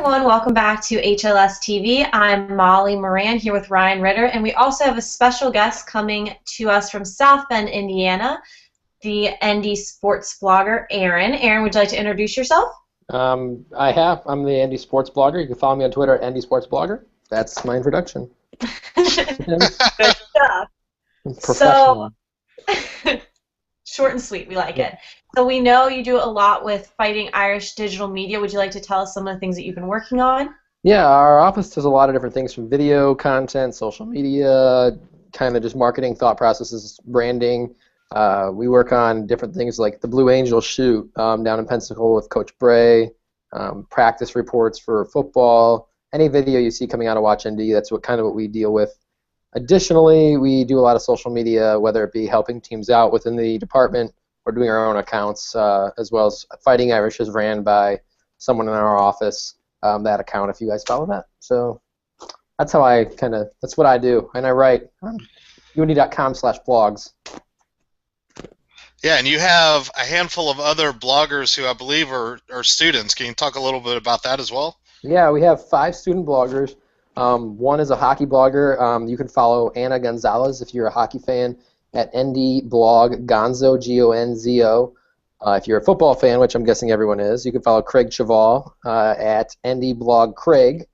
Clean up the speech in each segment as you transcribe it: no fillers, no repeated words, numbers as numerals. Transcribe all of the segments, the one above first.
everyone, welcome back to HLS TV. I'm Molly Moran here with Ryan Ritter, and we also have a special guest coming to us from South Bend, Indiana, the ND Sports blogger, Aaron. Aaron, would you like to introduce yourself? I'm the ND Sports blogger. You can follow me on Twitter at ND Sports blogger. That's my introduction. Good stuff. Professional. So, short and sweet, we like it. So we know you do a lot with Fighting Irish digital media. Would you like to tell us some of the things that you've been working on? Yeah, our office does a lot of different things, from video content, social media, kind of just marketing, thought processes, branding. We work on different things like the Blue Angel shoot down in Pensacola with Coach Bray, practice reports for football, any video you see coming out of WatchND, that's what we deal with. Additionally, we do a lot of social media, whether it be helping teams out within the department or doing our own accounts, as well as Fighting Irish is ran by someone in our office, that account, if you guys follow that. So that's how that's what I do. And I write on uni.com/blogs. Yeah, and you have a handful of other bloggers who I believe are students. Can you talk a little bit about that as well? Yeah, we have 5 student bloggers. One is a hockey blogger. You can follow Anna Gonzalez if you're a hockey fan at ND Blog Gonzo, Gonzo. If you're a football fan, which I'm guessing everyone is, you can follow Craig Cheval at ND Blog Craig.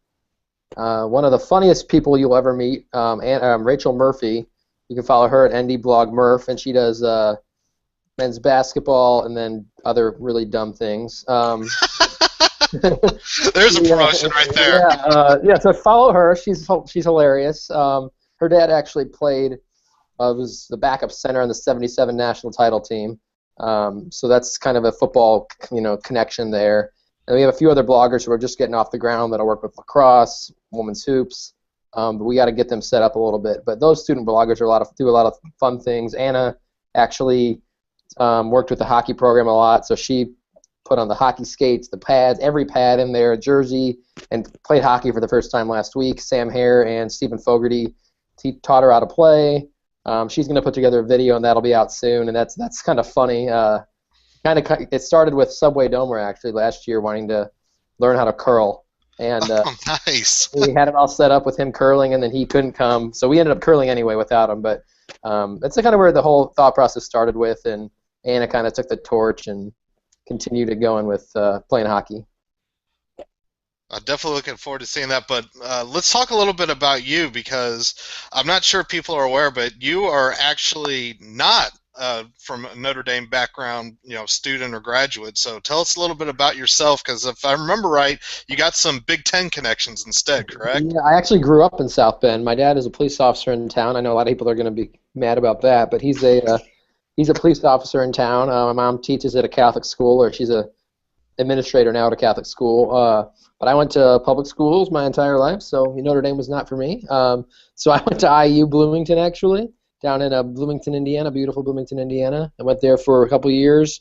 One of the funniest people you'll ever meet, Rachel Murphy. You can follow her at ND Blog Murph, and she does men's basketball and then other really dumb things. There's a promotion right there. Yeah. So follow her. She's hilarious. Her dad actually played. Was the backup center on the '77 national title team. So that's kind of a football, connection there. And we have a few other bloggers who are just getting off the ground that'll work with lacrosse, women's hoops. But we got to get them set up a little bit. But those student bloggers do a lot of fun things. Anna actually worked with the hockey program a lot, so she put on the hockey skates, the pads, every pad in there, jersey, and played hockey for the first time last week. Sam Hare and Stephen Fogarty taught her how to play. She's going to put together a video, and that'll be out soon, and that's kind of funny. It started with Subway Domer actually last year wanting to learn how to curl, and nice. We had it all set up with him curling, and then he couldn't come, so we ended up curling anyway without him. But that's kind of where the whole thought process started with, and Anna kind of took the torch and continued it going with playing hockey. I'm definitely looking forward to seeing that, but let's talk a little bit about you, because I'm not sure people are aware, but you are actually not from a Notre Dame background, student or graduate. So tell us a little bit about yourself, because if I remember right, you got some Big Ten connections instead, correct? Yeah, I actually grew up in South Bend. My dad is a police officer in town. I know a lot of people are going to be mad about that, but he's a police officer in town. My mom teaches at a Catholic school, or she's a administrator now at a Catholic school. But I went to public schools my entire life, so Notre Dame was not for me. So I went to IU Bloomington, actually, down in Bloomington, Indiana, beautiful Bloomington, Indiana. I went there for a couple of years,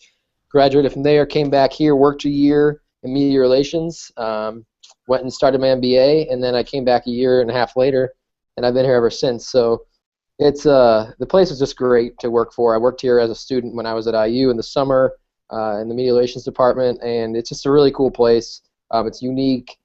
graduated from there, came back here, worked a year in media relations, went and started my MBA, and then I came back a year and a half later, and I've been here ever since. So it's the place is just great to work for. I worked here as a student when I was at IU in the summer in the media relations department, and it's just a really cool place. It's unique.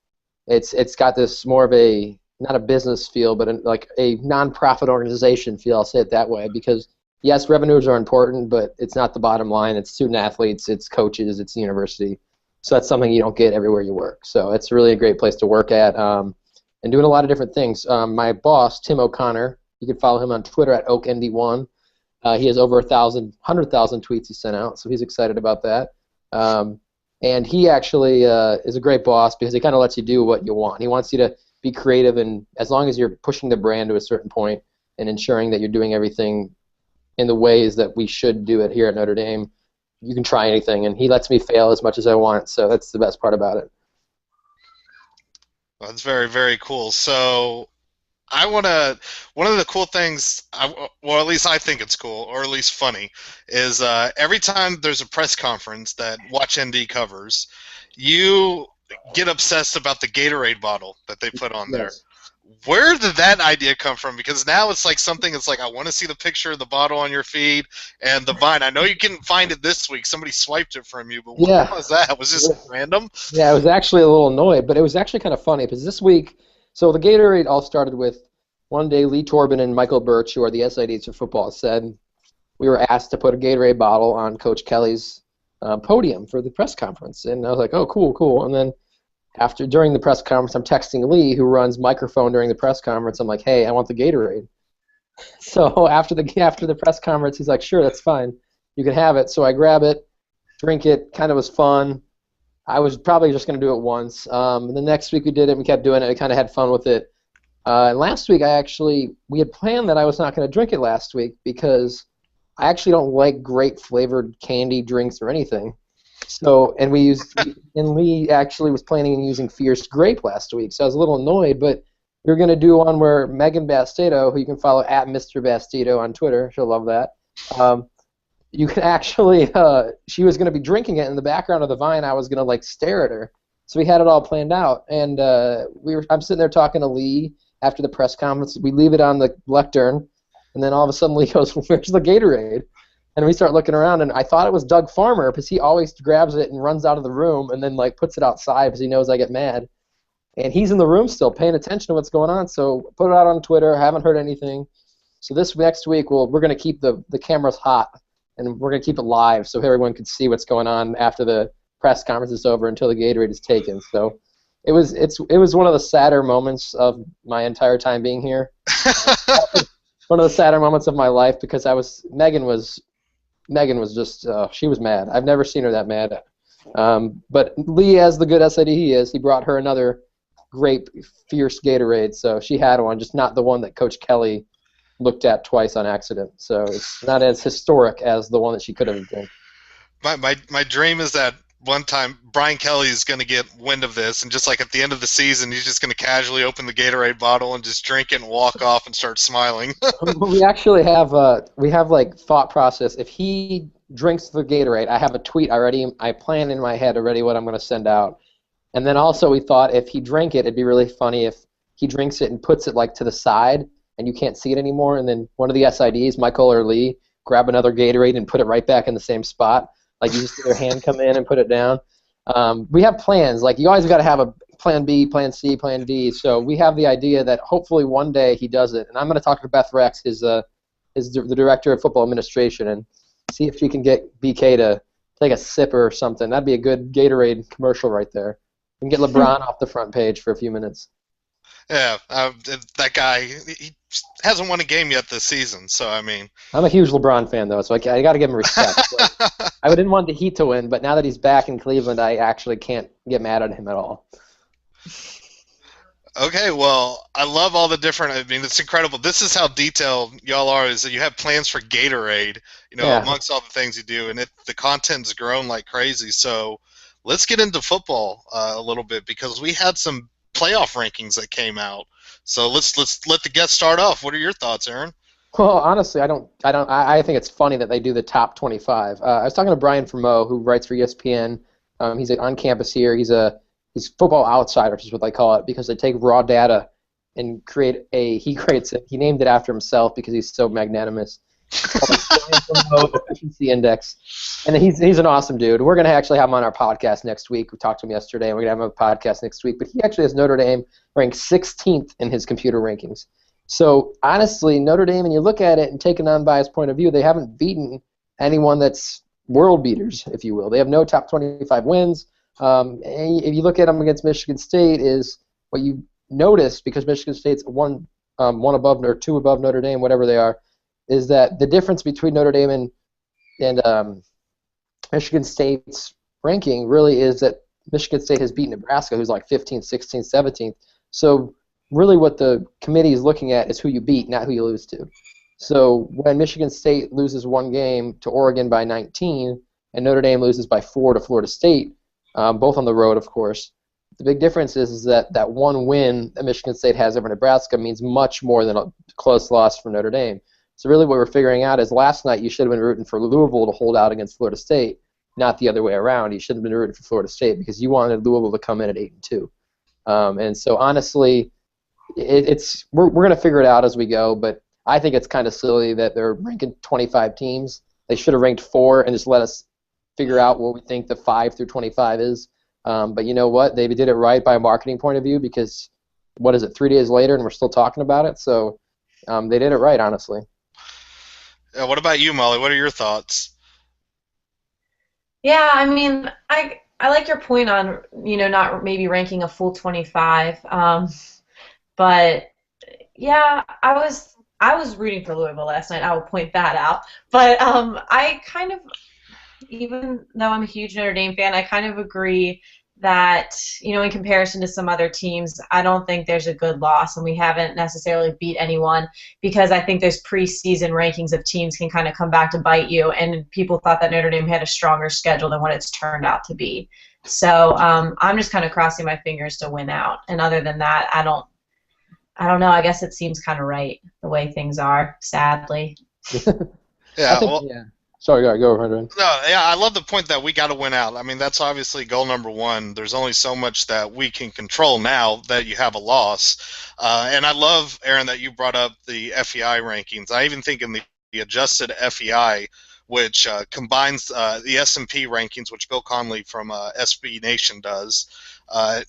It's got this more of a, not a business feel, but like a non-profit organization feel. I'll say it that way, because yes, revenues are important, but it's not the bottom line. It's student athletes, it's coaches, it's the university. So that's something you don't get everywhere you work. So it's really a great place to work at, and doing a lot of different things. My boss, Tim O'Connor, you can follow him on Twitter at OakND1. He has over 100,000 tweets he sent out, so he's excited about that. And he actually is a great boss, because he kind of lets you do what you want. He wants you to be creative, and as long as you're pushing the brand to a certain point and ensuring that you're doing everything in the ways that we should do it here at Notre Dame, you can try anything, and he lets me fail as much as I want, so that's the best part about it. Well, that's very, very cool. So one of the cool things, well, at least I think it's cool, or at least funny, is every time there's a press conference that WatchND covers, you get obsessed about the Gatorade bottle that they put on there. Yes. Where did that idea come from? Because now it's like something. It's like I want to see the picture of the bottle on your feed and the vine. I know you couldn't find it this week. Somebody swiped it from you, but what Yeah. was that? Was this random? Yeah, I was actually a little annoyed, but it was actually kind of funny because this week, so the Gatorade all started with one day Lee Torben and Michael Birch, who are the SIDs for football, said we were asked to put a Gatorade bottle on Coach Kelly's podium for the press conference, and I was like, oh, cool, cool. And then during the press conference, I'm texting Lee, who runs microphone during the press conference. I'm like, hey, I want the Gatorade. So after the press conference, he's like, sure, that's fine, you can have it. So I grab it, drink it, kind of was fun. I was probably just going to do it once. And the next week we did it, we kept doing it, we kind of had fun with it. And last week we had planned that I was not going to drink it last week because I actually don't like grape flavored candy drinks or anything. So, and Lee actually was planning on using Fierce Grape last week, so I was a little annoyed, but we were going to do one where Megan Bastido, who you can follow at Mr. Bastido on Twitter, she'll love that, you can actually, she was going to be drinking it in the background of the vine. I was going to like stare at her. So we had it all planned out, and I'm sitting there talking to Lee after the press conference. We leave it on the lectern, and then all of a sudden Lee goes, "Where's the Gatorade?" And we start looking around, and I thought it was Doug Farmer because he always grabs it and runs out of the room and then like puts it outside because he knows I get mad. And he's in the room still paying attention to what's going on. So put it out on Twitter. Haven't heard anything. So this next week we're going to keep the cameras hot. And we're going to keep it live so everyone can see what's going on after the press conference is over until the Gatorade is taken. So it was one of the sadder moments of my entire time being here. One of the sadder moments of my life because Megan was just she was mad. I've never seen her that mad. But Lee, as the good SID he is, he brought her another grape Fierce Gatorade, so she had one, just not the one that Coach Kelly looked at twice on accident, so it's not as historic as the one that she could have done. My dream is that one time Brian Kelly is going to get wind of this, and just like at the end of the season, he's just going to casually open the Gatorade bottle and just drink it and walk off and start smiling. We actually have like thought process. If he drinks the Gatorade, I have a tweet already. I plan in my head already what I'm going to send out, and then also we thought if he drank it, it'd be really funny if he drinks it and puts it like to the side. And you can't see it anymore, and then one of the SIDs, Michael or Lee, grab another Gatorade and put it right back in the same spot. Like you just see their hand come in and put it down. We have plans. Like you always got to have a plan B, plan C, plan D. So we have the idea that hopefully one day he does it. And I'm going to talk to Beth Rex, the director of football administration, and see if she can get BK to take a sip or something. That'd be a good Gatorade commercial right there. We can get LeBron off the front page for a few minutes. Yeah, that guy, he hasn't won a game yet this season, so I mean. I'm a huge LeBron fan, though, so I got to give him respect. I didn't want the Heat to win, but now that he's back in Cleveland, I actually can't get mad at him at all. Okay, well, I love all the different, I mean, it's incredible. This is how detailed y'all are, is that you have plans for Gatorade, amongst all the things you do, and the content's grown like crazy. So let's get into football a little bit, because we had some playoff rankings that came out. So let's let the guests start off. What are your thoughts, Aaron? Well, honestly, I think it's funny that they do the top 25. I was talking to Brian Fermo, who writes for ESPN. He's on campus here. He's football outsider, is what they call it, because they take raw data and he named it after himself because he's so magnanimous. Brian Fermo Efficiency Index. And he's an awesome dude. We're going to actually have him on our podcast next week. We talked to him yesterday, and we're going to have him on a podcast next week. But he actually has Notre Dame ranked 16th in his computer rankings. So, honestly, Notre Dame, and you look at it and take an unbiased point of view, they haven't beaten anyone that's world beaters, if you will. They have no top 25 wins. And if you look at them against Michigan State, is what you notice, because Michigan State's one above or two above Notre Dame, whatever they are, is that the difference between Notre Dame and Michigan State's ranking really is that Michigan State has beaten Nebraska, who's like 15th, 16th, 17th. So really what the committee is looking at is who you beat, not who you lose to. So when Michigan State loses one game to Oregon by 19 and Notre Dame loses by 4 to Florida State, both on the road, of course, the big difference is that one win that Michigan State has over Nebraska means much more than a close loss for Notre Dame. So really what we're figuring out is last night you should have been rooting for Louisville to hold out against Florida State, not the other way around. You should have been rooting for Florida State because you wanted Louisville to come in at 8-2. And so honestly, we're going to figure it out as we go, but I think it's kind of silly that they're ranking 25 teams. They should have ranked 4 and just let us figure out what we think the 5 through 25 is. But you know what? They did it right by a marketing point of view because, what is it, 3 days later and we're still talking about it? So they did it right, honestly. What about you, Molly? What are your thoughts? Yeah, I mean, I like your point on, not maybe ranking a full 25. But yeah, I was rooting for Louisville last night. I will point that out. But I kind of, even though I'm a huge Notre Dame fan, I kind of agree that, in comparison to some other teams, I don't think there's a good loss, and we haven't necessarily beat anyone because I think those preseason rankings of teams can kind of come back to bite you, and people thought that Notre Dame had a stronger schedule than what it's turned out to be. So I'm just kind of crossing my fingers to win out, and other than that, I don't know. I guess it seems kind of right the way things are, sadly. Yeah, Yeah. Sorry, go ahead, Ryan. No, yeah, I love the point that we got to win out. I mean, that's obviously goal number one. There's only so much that we can control now that you have a loss. And I love, Aaron, that you brought up the FEI rankings. I even think in the adjusted FEI, which combines the S&P rankings, which Bill Conley from SB Nation does,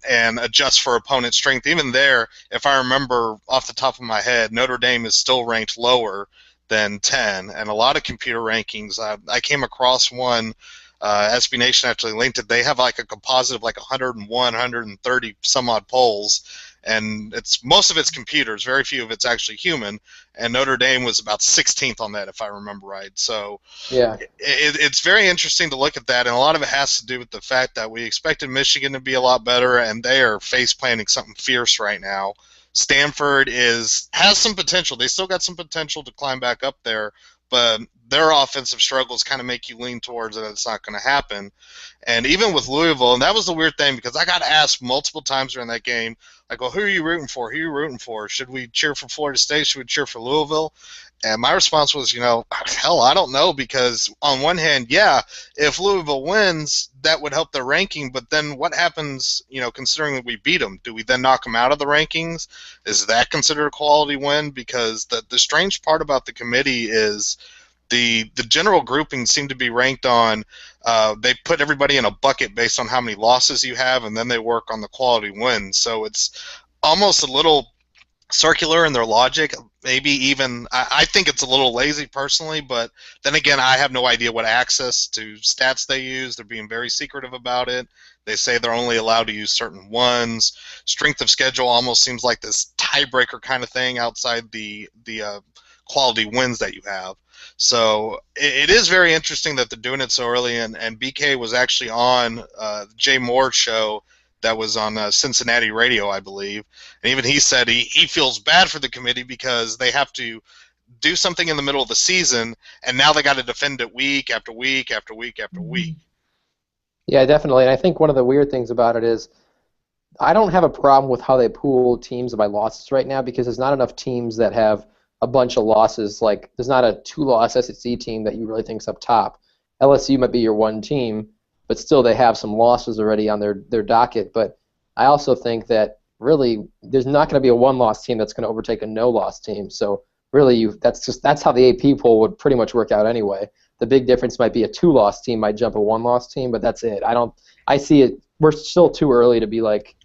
and adjusts for opponent strength. Even there, if I remember off the top of my head, Notre Dame is still ranked lower than 10, and a lot of computer rankings. I came across one, SB Nation actually linked it. They have like a composite of like 101, 130 some odd polls, and most of it's computers. Very few of it's actually human. And Notre Dame was about 16th on that, if I remember right. So yeah, it's very interesting to look at that, and a lot of it has to do with the fact that we expected Michigan to be a lot better, and they are face planting something fierce right now. Stanford has some potential. They still got some potential to climb back up there, but their offensive struggles kind of make you lean towards that it's not going to happen. And even with Louisville, and that was the weird thing because I got asked multiple times during that game, I go, who are you rooting for? Who are you rooting for? Should we cheer for Florida State? Should we cheer for Louisville? And my response was, hell, I don't know, because on one hand, yeah, if Louisville wins, that would help their ranking, but then what happens, considering that we beat them? Do we then knock them out of the rankings? Is that considered a quality win? Because the strange part about the committee is the general groupings seem to be ranked on, they put everybody in a bucket based on how many losses you have, and then they work on the quality wins. So it's almost a little circular in their logic. Maybe even I think it's a little lazy personally, but then again, I have no idea what access to stats they use. They're being very secretive about it. They say they're only allowed to use certain ones. Strength of schedule almost seems like this tiebreaker kind of thing outside the quality wins that you have. So it is very interesting that they're doing it so early, and BK was actually on Jay Moore's show that was on Cincinnati radio, I believe. And even he said he feels bad for the committee because they have to do something in the middle of the season, and now they got to defend it week after week after week after week. Yeah, definitely. And I think one of the weird things about it is I don't have a problem with how they pool teams by losses right now because there's not enough teams that have a bunch of losses. Like, there's not a 2-loss SEC team that you really think's up top. LSU might be your one team, but still they have some losses already on their docket. But I also think that really there's not going to be a 1-loss team that's going to overtake a no-loss team. So really that's how the AP poll would pretty much work out anyway. The big difference might be a 2-loss team might jump a 1-loss team, but that's it. I see it. We're still too early to be like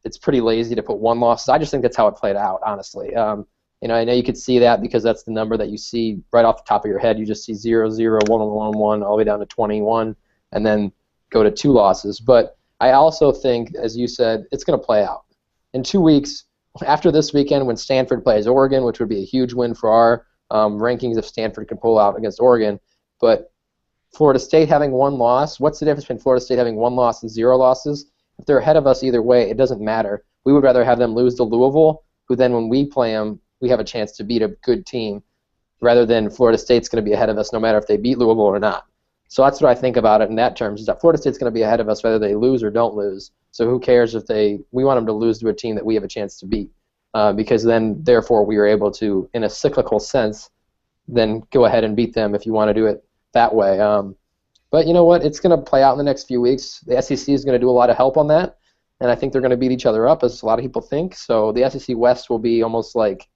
it's pretty lazy to put 1 loss. I just think that's how it played out, honestly. I know you could see that because that's the number that you see right off the top of your head. You just see 0, 0, 1, 1, 1, all the way down to 21, and then go to 2 losses. But I also think, as you said, it's going to play out. In 2 weeks, after this weekend when Stanford plays Oregon, which would be a huge win for our rankings if Stanford can pull out against Oregon, but Florida State having 1 loss, what's the difference between Florida State having 1 loss and 0 losses? If they're ahead of us either way, it doesn't matter. We would rather have them lose to Louisville, who then when we play them, we have a chance to beat a good team, rather than Florida State's going to be ahead of us no matter if they beat Louisville or not. So that's what I think about it in that terms, is that Florida State's going to be ahead of us whether they lose or don't lose. So who cares if we want them to lose to a team that we have a chance to beat, because then, therefore, we are able to, in a cyclical sense, then go ahead and beat them if you want to do it that way. But you know what? It's going to play out in the next few weeks. The SEC is going to do a lot of help on that. and I think they're going to beat each other up, as a lot of people think. So the SEC West will be almost like,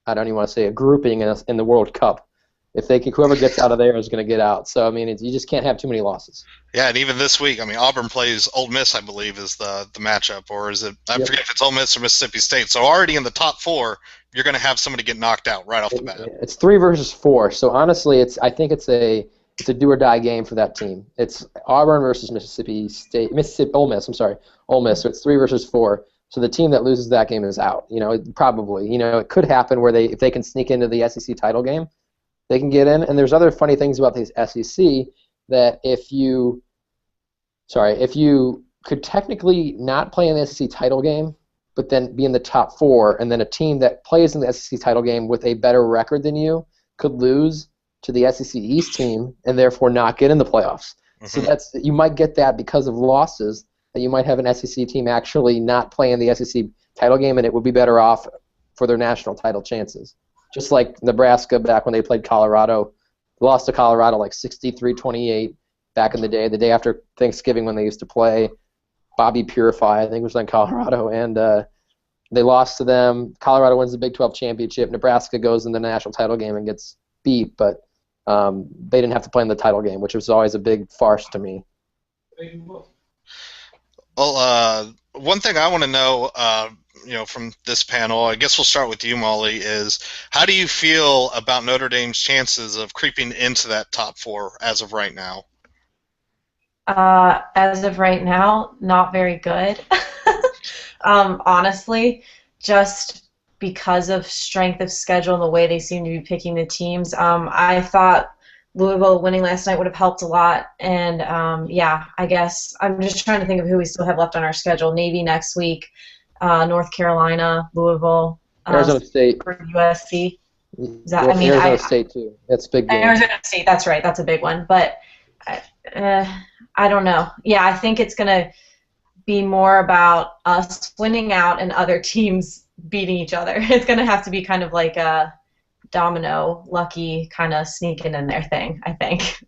I don't even want to say a grouping in the World Cup. If they can, whoever gets out of there is going to get out. So I mean, you just can't have too many losses. Yeah, and even this week, I mean, Auburn plays Ole Miss, I believe, is the matchup, or is it? I forget if it's Ole Miss or Mississippi State. So already in the top 4, you're going to have somebody get knocked out right off the bat. It's 3 versus 4. So honestly, I think it's a do or die game for that team. It's Auburn versus Ole Miss. I'm sorry, Ole Miss. So it's 3 versus 4. So the team that loses that game is out. Probably. It could happen where if they can sneak into the SEC title game, they can get in. And there's other funny things about these SEC that if you could technically not play in the SEC title game, but then be in the top 4, and then a team that plays in the SEC title game with a better record than you could lose to the SEC East team and therefore not get in the playoffs. Mm-hmm. So you might get that because of losses, that you might have an SEC team actually not play in the SEC title game, and it would be better off for their national title chances. Just like Nebraska back when they played Colorado, lost to Colorado like 63-28 back in the day after Thanksgiving when they used to play. Bobby Purify, I think, was on Colorado, and they lost to them. Colorado wins the Big 12 championship. Nebraska goes in the national title game and gets beat, but they didn't have to play in the title game, which was always a big farce to me. Well, one thing I want to know, from this panel, I guess we'll start with you, Molly, is how do you feel about Notre Dame's chances of creeping into that top 4 as of right now? As of right now, not very good. Honestly, just because of strength of schedule and the way they seem to be picking the teams. I thought Louisville winning last night would have helped a lot. And, I guess I'm just trying to think of who we still have left on our schedule. Navy next week, North Carolina, Louisville, Arizona State, USC. Arizona State, too. That's a big game. Arizona State, that's right. That's a big one. But I don't know. Yeah, I think it's going to be more about us winning out and other teams beating each other. It's going to have to be kind of like a domino, lucky kind of sneaking in there thing, I think.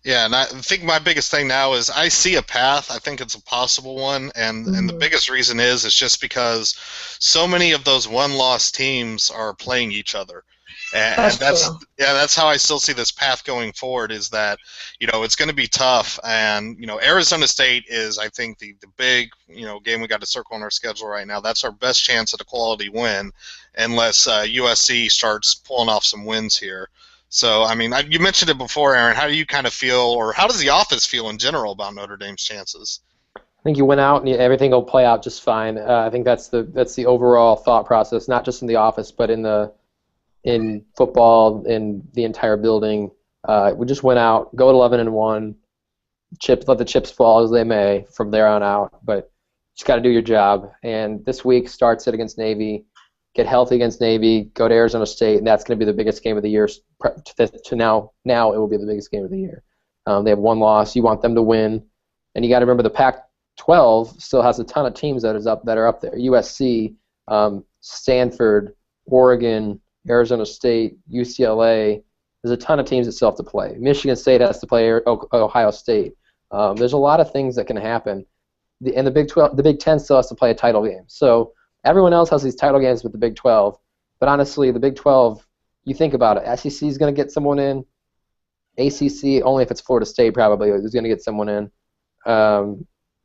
Yeah, and I think my biggest thing now is I see a path. I think it's a possible one, and the biggest reason is just because so many of those one-loss teams are playing each other. And that's how I still see this path going forward, is that, it's going to be tough. And, Arizona State is, I think, the big, game we got to circle on our schedule right now. That's our best chance at a quality win, unless USC starts pulling off some wins here. So, I mean, you mentioned it before, Aaron. How do you kind of feel, or how does the office feel in general about Notre Dame's chances? I think you went out and everything will play out just fine. I think that's the overall thought process, not just in the office, but in football, in the entire building. We just went out, go at 11-1, let the chips fall as they may from there on out, but just got to do your job. And this week starts it against Navy, get healthy against Navy, go to Arizona State, and that's going to be the biggest game of the year. To now it will be the biggest game of the year. They have one loss. You want them to win, and you got to remember the Pac-12 still has a ton of teams that are up there. USC, Stanford, Oregon, Arizona State, UCLA. There's a ton of teams that still have to play. Michigan State has to play Ohio State. There's a lot of things that can happen. And the Big 10 still has to play a title game. So everyone else has these title games with the Big 12. But honestly, the Big 12, you think about it, SEC is going to get someone in. ACC, only if it's Florida State probably, is going to get someone in.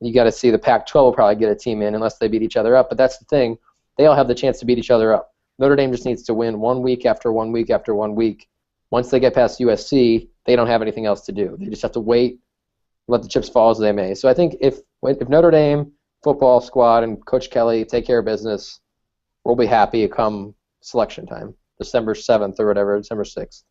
You got to see the Pac-12 will probably get a team in unless they beat each other up. But that's the thing. They all have the chance to beat each other up. Notre Dame just needs to win 1 week after 1 week after 1 week. Once they get past USC, they don't have anything else to do. They just have to wait, let the chips fall as they may. So I think if Notre Dame football squad and Coach Kelly take care of business, we'll be happy come selection time, December 7th or whatever, December 6th.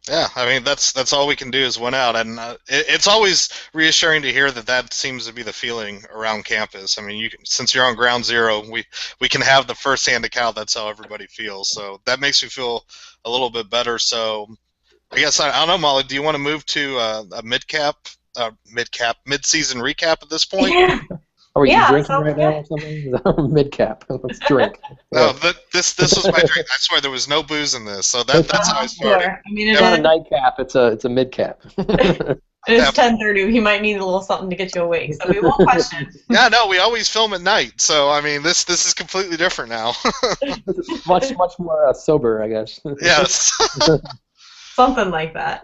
Yeah, I mean, that's all we can do is win out, and it's always reassuring to hear that seems to be the feeling around campus. I mean, since you're on ground zero, we can have the first-hand account. That's how everybody feels, so that makes me feel a little bit better. So I guess, I don't know, Molly, do you want to move to a mid-season recap at this point? Yeah. Are you drinking right now or something? Mid-cap. Let's drink. No, this was my drink. I swear there was no booze in this, so that's how I started. Sure. I mean, it's not a nightcap. It's a mid-cap. It's 10:30. He might need a little something to get you awake, so we won't question. Yeah, no, we always film at night, so I mean, this is completely different now. much more sober, I guess. Yes. Something like that.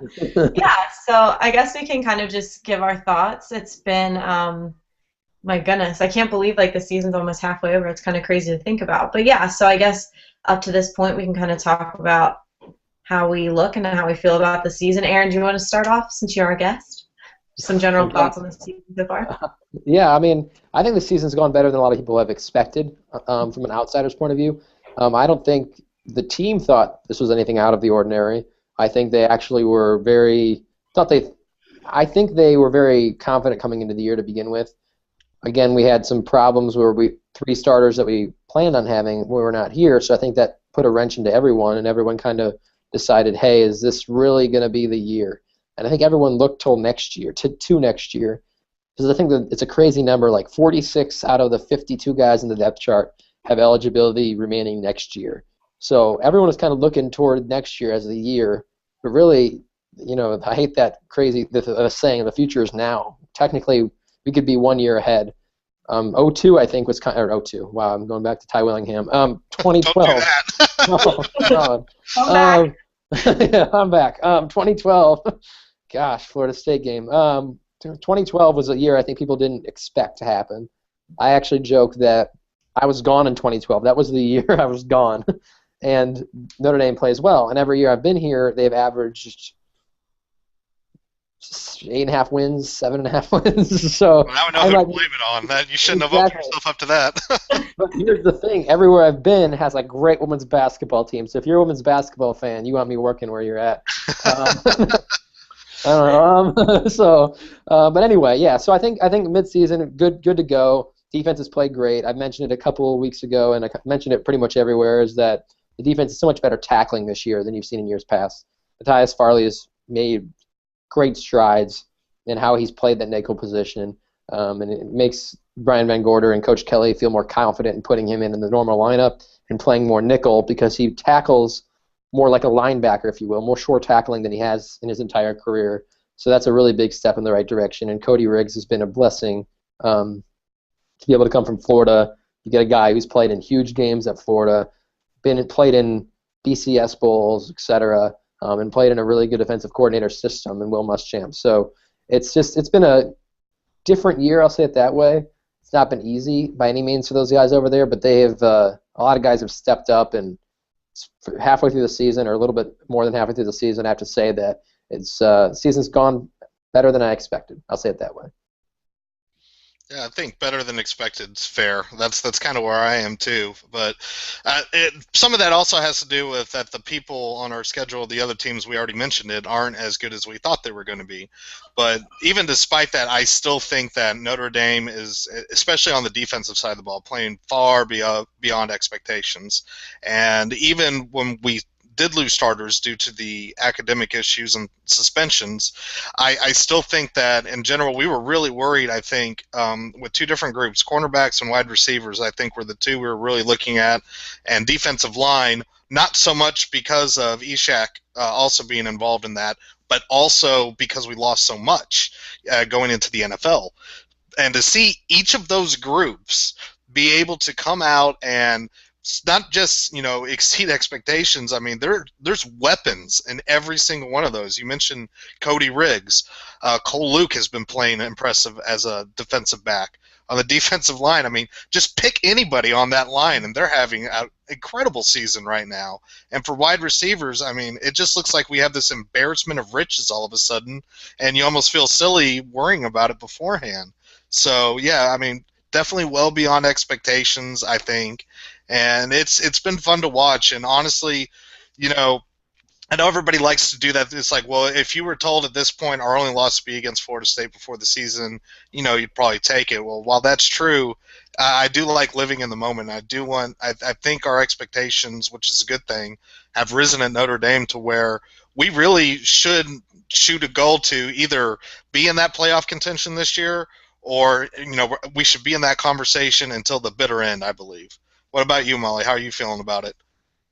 Yeah, so I guess we can kind of just give our thoughts. It's been, my goodness, I can't believe like the season's almost halfway over. It's kind of crazy to think about. But yeah, so I guess up to this point we can kind of talk about how we look and how we feel about the season. Aaron, do you want to start off since you're our guest? Some general thoughts on the season so far? Yeah, I mean, I think the season's gone better than a lot of people have expected from an outsider's point of view. I don't think the team thought this was anything out of the ordinary. I think they actually were I think they were very confident coming into the year to begin with. Again, we had some problems where 3 starters that we planned on having were not here, so I think that put a wrench into everyone, and everyone kind of decided, hey, is this really going to be the year? And I think everyone looked till next year, to next year, because I think that it's a crazy number, like 46 out of the 52 guys in the depth chart have eligibility remaining next year. So everyone is kind of looking toward next year as the year, but really, I hate that crazy saying, the future is now. Technically, we could be 1 year ahead. 02, I think, was or 02. Wow, I'm going back to Ty Willingham. 2012. Don't do that. Oh, God. Yeah, I'm back. 2012. Gosh, Florida State game. 2012 was a year I think people didn't expect to happen. I actually joke that I was gone in 2012. That was the year I was gone. And Notre Dame plays well. And every year I've been here, they've averaged 8.5 wins, 7.5 wins. So well, now I know who to blame it on. That you shouldn't have opened yourself up to that. But here's the thing: everywhere I've been has a great women's basketball team. So if you're a women's basketball fan, you want me working where you're at. I don't know. But anyway, yeah. So I think mid-season, good to go. Defense has played great. I mentioned it a couple of weeks ago, and I mentioned it pretty much everywhere. Is that the defense is so much better tackling this year than you've seen in years past. Matthias Farley has made great strides in how he's played that nickel position, and it makes Brian Van Gorder and Coach Kelly feel more confident in putting him in the normal lineup and playing more nickel because he tackles more like a linebacker, if you will, more short tackling than he has in his entire career. So that's a really big step in the right direction, and Cody Riggs has been a blessing to be able to come from Florida. You get a guy who's played in huge games at Florida, played in BCS Bowls, etc., and played in a really good defensive coordinator system in Will Muschamp. So it's been a different year, I'll say it that way. It's not been easy by any means for those guys over there, but they have a lot of guys have stepped up, and halfway through the season, or a little bit more than halfway through the season, I have to say that the season's gone better than I expected. I'll say it that way. Yeah, I think better than expected is fair. That's kind of where I am too. But some of that also has to do with that the people on our schedule, the other teams we already mentioned it, aren't as good as we thought they were going to be. But even despite that, I still think that Notre Dame is, especially on the defensive side of the ball, playing far beyond expectations. And even when we did lose starters due to the academic issues and suspensions, I still think that in general we were really worried. I think with 2 different groups, cornerbacks and wide receivers, I think were the 2 we were really looking at, and defensive line, not so much because of Ishak also being involved in that, but also because we lost so much going into the NFL. And to see each of those groups be able to come out and not just exceed expectations. I mean, there's weapons in every single one of those. You mentioned Cody Riggs. Cole Luke has been playing impressive as a defensive back. On the defensive line, I mean, just pick anybody on that line, and they're having an incredible season right now. And for wide receivers, I mean, it just looks like we have this embarrassment of riches all of a sudden, and you almost feel silly worrying about it beforehand. So, yeah, I mean, definitely well beyond expectations, I think. And it's been fun to watch. And honestly, I know everybody likes to do that. It's like, well, if you were told at this point our only loss would be against Florida State before the season, you'd probably take it. Well, while that's true, I do like living in the moment. I think our expectations, which is a good thing, have risen at Notre Dame to where we really should shoot a goal to either be in that playoff contention this year, or we should be in that conversation until the bitter end, I believe. What about you, Molly? How are you feeling about it?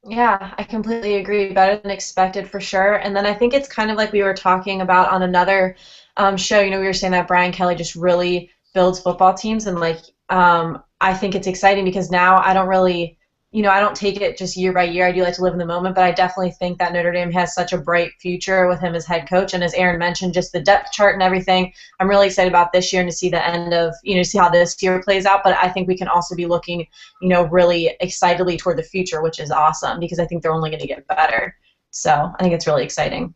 Yeah, I completely agree. Better than expected for sure. And then I think it's kind of like we were talking about on another show, we were saying that Brian Kelly just really builds football teams, and like I think it's exciting because now I don't really, I don't take it just year by year. I do like to live in the moment, but I definitely think that Notre Dame has such a bright future with him as head coach, and as Aaron mentioned, just the depth chart and everything. I'm really excited about this year and to see the end of, see how this year plays out. But I think we can also be looking, really excitedly toward the future, which is awesome because I think they're only going to get better. So I think it's really exciting.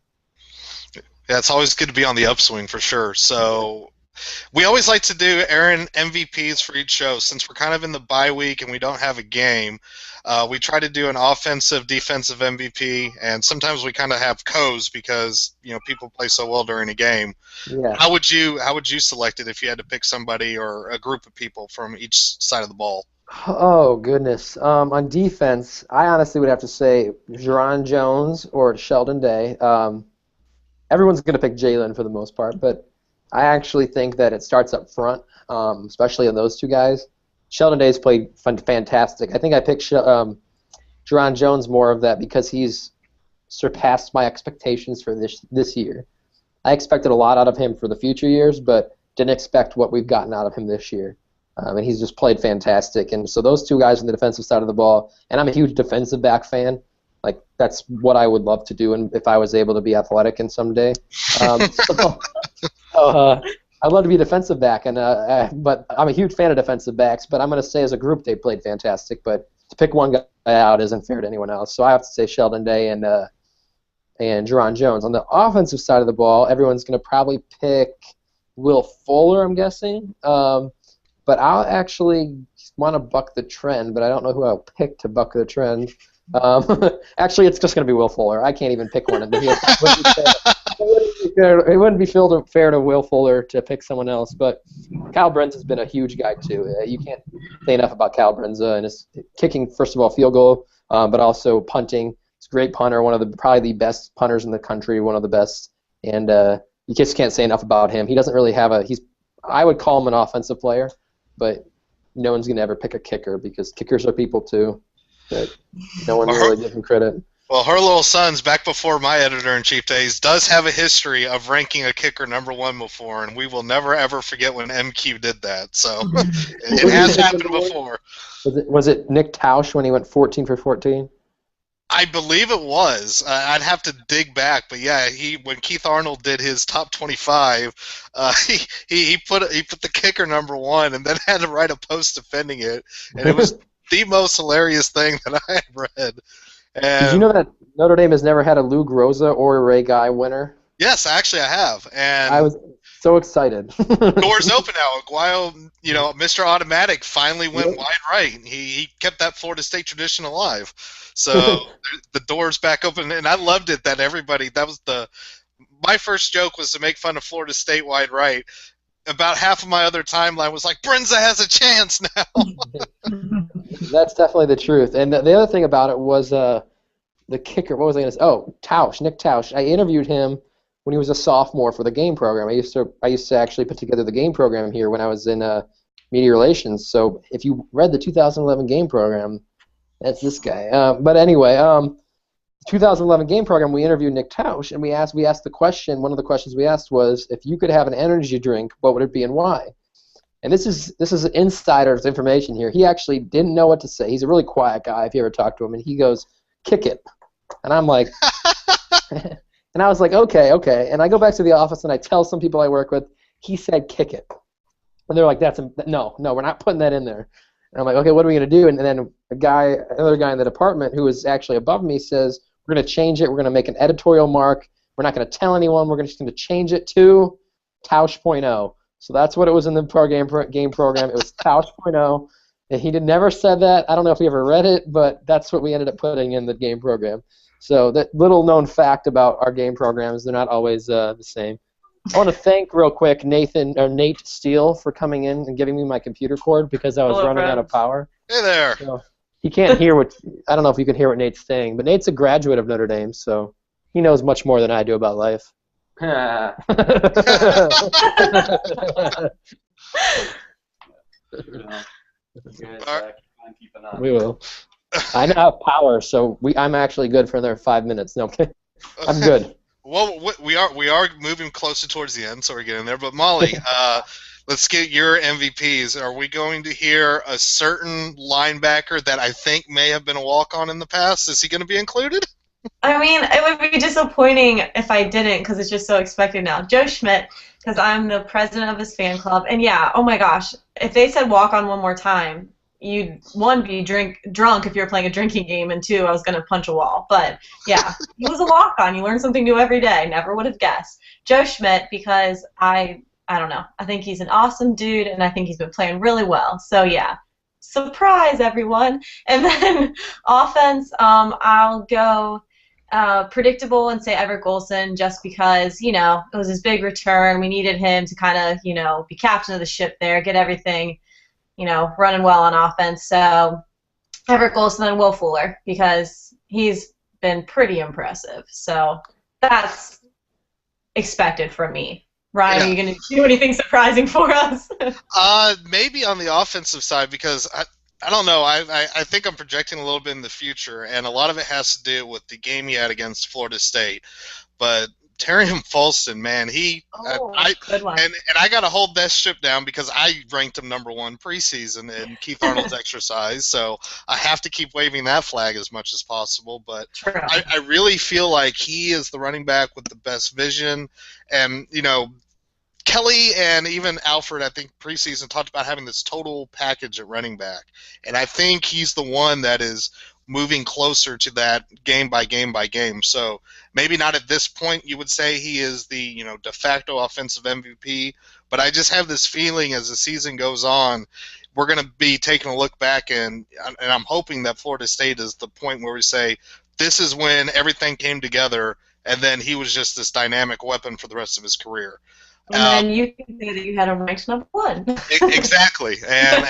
Yeah, it's always good to be on the upswing for sure. So we always like to do Aaron MVPs for each show. Since we're kind of in the bye week and we don't have a game, we try to do an offensive, defensive MVP, and sometimes we kind of have co's because people play so well during a game. Yeah. How would you select it if you had to pick somebody or a group of people from each side of the ball? Oh, goodness. On defense, I honestly would have to say Jerron Jones or Sheldon Day. Everyone's going to pick Jalen for the most part, but I actually think that it starts up front, especially in those two guys. Sheldon Day's played fantastic. I think I picked Jerron Jones more of that because he's surpassed my expectations for this year. I expected a lot out of him for the future years, but didn't expect what we've gotten out of him this year. And he's just played fantastic. And so those two guys on the defensive side of the ball, and I'm a huge defensive back fan. Like, that's what I would love to do and if I was able to be athletic in someday. I'd love to be a defensive back, but I'm a huge fan of defensive backs. But I'm going to say as a group they played fantastic. But to pick one guy out isn't fair to anyone else. So I have to say Sheldon Day and Jerron Jones. On the offensive side of the ball, everyone's going to probably pick Will Fuller, I'm guessing. But I'll actually want to buck the trend, but I don't know who I'll pick to buck the trend. Actually, it's just going to be Will Fuller. I can't even pick one. It wouldn't be fair to Will Fuller to pick someone else, but Kyle Brenz has been a huge guy too. You can't say enough about Kyle Brenz and his kicking, first of all, field goal, but also punting. He's a great punter, one of probably the best punters in the country, one of the best, and you just can't say enough about him. He doesn't really have I would call him an offensive player, but no one's going to ever pick a kicker because kickers are people too. But no one really gives him credit. Well, her little son's back before my editor-in-chief days does have a history of ranking a kicker #1 before, and we will never ever forget when MQ did that. So it has happened before. Was it Nick Tausch when he went 14 for 14? I believe it was. I'd have to dig back, but yeah, when Keith Arnold did his top 25, he put the kicker #1 and then had to write a post defending it, and it was the most hilarious thing that I had read. And did you know that Notre Dame has never had a Lou Groza or a Ray Guy winner? Yes, actually I have. And I was so excited. Doors open now. Aguayo, Mr. Automatic finally went wide right. He kept that Florida State tradition alive. So the door's back open, and I loved it that everybody. That was my first joke was to make fun of Florida State wide right. About half of my other timeline was like, Brenza has a chance now. That's definitely the truth. And the other thing about it was the kicker. What was I going to say? Oh, Tausch, Nick Tausch. I interviewed him when he was a sophomore for the game program. I used to actually put together the game program here when I was in media relations. So if you read the 2011 game program, that's this guy. But anyway, 2011 game program, we interviewed Nick Tausch, and we asked the question. One of the questions we asked was, if you could have an energy drink, what would it be and why? And this is insider's information here. He actually didn't know what to say. He's a really quiet guy if you ever talk to him, and he goes, "Kick it." And I'm like, and I was like, okay. And I go back to the office and I tell some people I work with, he said, "Kick it." And they're like, no, we're not putting that in there. And I'm like, okay, what are we gonna do? And then another guy in the department who was actually above me says, we're going to change it. We're going to make an editorial mark. We're not going to tell anyone. We're just going to change it to Tausch.0. So that's what it was in the game program. It was Tausch.0. And he never said that. I don't know if he ever read it, but that's what we ended up putting in the game program. So that little known fact about our game programs, they're not always the same. I want to thank real quick Nate Steele for coming in and giving me my computer cord because I was running out of power. Hey there. So, he can't hear I don't know if you can hear what Nate's saying, but Nate's a graduate of Notre Dame, so he knows much more than I do about life. We will. I now have power, so I'm actually good for another 5 minutes. No, I'm good. Well, we are moving closer towards the end, so we're getting there. But Molly, let's get your MVPs. Are we going to hear a certain linebacker that I think may have been a walk-on in the past? Is he going to be included? I mean, it would be disappointing if I didn't because it's just so expected now. Joe Schmidt, because I'm the president of his fan club, and yeah, oh my gosh, if they said walk on one more time, you'd one be drunk if you were playing a drinking game, and two, I was gonna punch a wall. But yeah, he was a walk on. You learn something new every day. Never would have guessed. Joe Schmidt, because I don't know. I think he's an awesome dude, and I think he's been playing really well. So yeah, surprise everyone. And then offense, I'll go predictable and say Everett Golson just because, it was his big return. We needed him to kind of, be captain of the ship there, get everything, running well on offense. So Everett Golson and Will Fuller because he's been pretty impressive. So that's expected from me. Ryan, Yeah. are you going to do anything surprising for us? Maybe on the offensive side because I don't know. I think I'm projecting a little bit in the future, and a lot of it has to do with the game he had against Florida State. But Terrion Folston, man, Good one. and I got to hold that ship down because I ranked him #1 preseason in Keith Arnold's exercise, so I have to keep waving that flag as much as possible. But True. I really feel like he is the running back with the best vision, and Kelly and even Alfred, I think preseason talked about having this total package at running back, and I think he's the one that is moving closer to that game by game by game. So maybe not at this point you would say he is the de facto offensive MVP, but I just have this feeling as the season goes on, we're going to be taking a look back, and I'm hoping that Florida State is the point where we say this is when everything came together, and then he was just this dynamic weapon for the rest of his career. And then you can say that you had him ranked #1. Exactly, and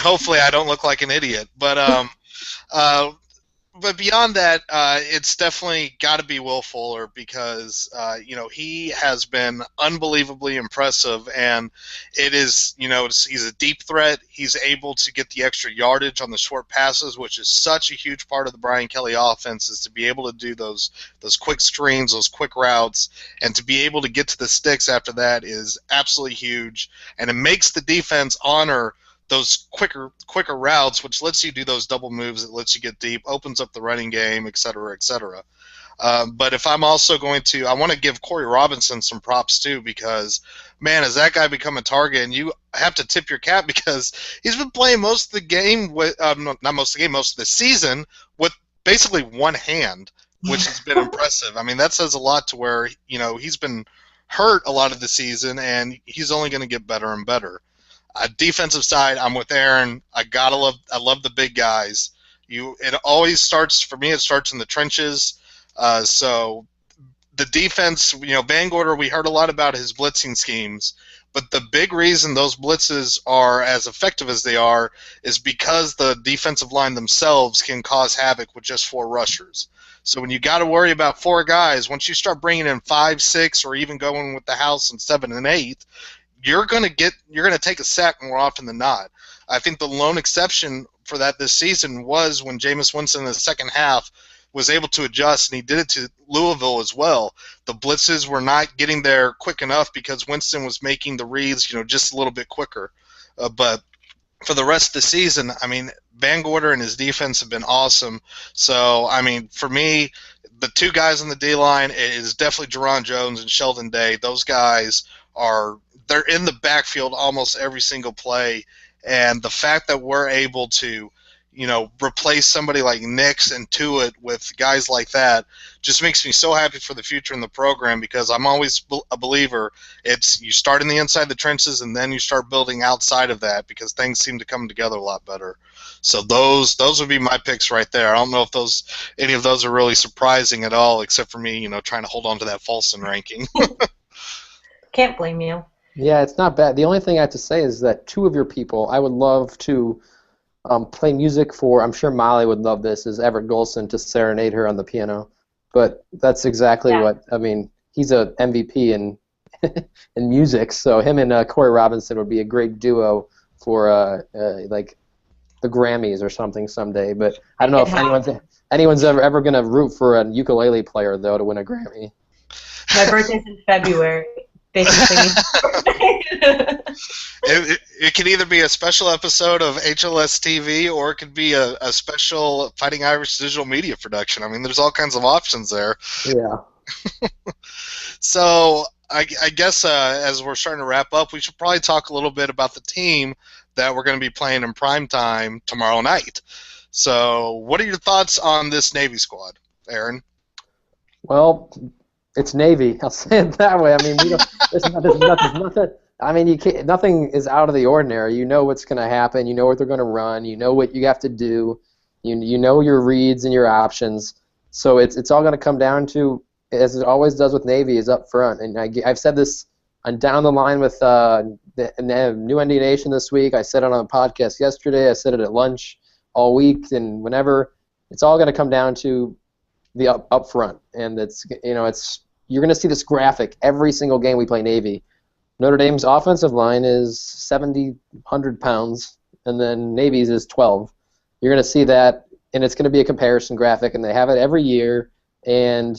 hopefully I don't look like an idiot. But beyond that, it's definitely got to be Will Fuller because he has been unbelievably impressive, and it is he's a deep threat. He's able to get the extra yardage on the short passes, which is such a huge part of the Brian Kelly offense, is to be able to do those quick screens, those quick routes, and to be able to get to the sticks after that is absolutely huge, and it makes the defense honor those quicker routes, which lets you do those double moves, it lets you get deep, opens up the running game, et cetera, et cetera. But if I'm also going to, I want to give Corey Robinson some props too, because man, has that guy become a target, and you have to tip your cap because he's been playing most of the game with, not most of the game, most of the season with basically one hand, which has been impressive. I mean, that says a lot to where he's been hurt a lot of the season, and he's only going to get better and better. Defensive side, I'm with Aaron. I love the big guys. It always starts for me. It starts in the trenches. So the defense, Van Gorder, we heard a lot about his blitzing schemes, but the big reason those blitzes are as effective as they are is because the defensive line themselves can cause havoc with just 4 rushers. So when you got to worry about 4 guys, once you start bringing in 5, 6, or even going with the house and 7 and 8. You're gonna take a sack more often than not. I think the lone exception for that this season was when Jameis Winston in the second half was able to adjust, and he did it to Louisville as well. The blitzes were not getting there quick enough because Winston was making the reads, just a little bit quicker. But for the rest of the season, I mean, Van Gorder and his defense have been awesome. So, I mean, for me, the 2 guys on the D-line is definitely Jerron Jones and Sheldon Day. Those guys they're in the backfield almost every single play, and the fact that we're able to, replace somebody like Nix and Tuitt with guys like that just makes me so happy for the future in the program, because I'm always a believer it's you start in the inside the trenches and then you start building outside of that, because things seem to come together a lot better. So those would be my picks right there. I don't know if any of those are really surprising at all, except for me, trying to hold on to that Folston ranking. Can't blame you. Yeah, it's not bad. The only thing I have to say is that 2 of your people, I would love to play music for. I'm sure Molly would love this. Is Everett Golson to serenade her on the piano? But that's exactly what I mean. He's a MVP in in music, so him and Corey Robinson would be a great duo for like the Grammys or something someday. But I don't know if anyone's ever going to root for a ukulele player though to win a Grammy. My birthday's in February. They can sing It can either be a special episode of HLS TV or it could be a special Fighting Irish digital media production. I mean, there's all kinds of options there. Yeah. So I guess as we're starting to wrap up, we should probably talk a little bit about the team that we're going to be playing in primetime tomorrow night. So what are your thoughts on this Navy squad, Aaron? Well, it's Navy. I'll say it that way. I mean, there's nothing. I mean, nothing is out of the ordinary. You know what's going to happen. You know what they're going to run. You know what you have to do. You know your reads and your options. So it's all going to come down to, as it always does with Navy, is up front. And I've said this down the line with the New ND Nation this week. I said it on a podcast yesterday. I said it at lunch all week and whenever. It's all going to come down to the up front, and you're going to see this graphic every single game we play Navy. Notre Dame's offensive line is 100 pounds, and then Navy's is 12. You're going to see that, and it's going to be a comparison graphic, and they have it every year, and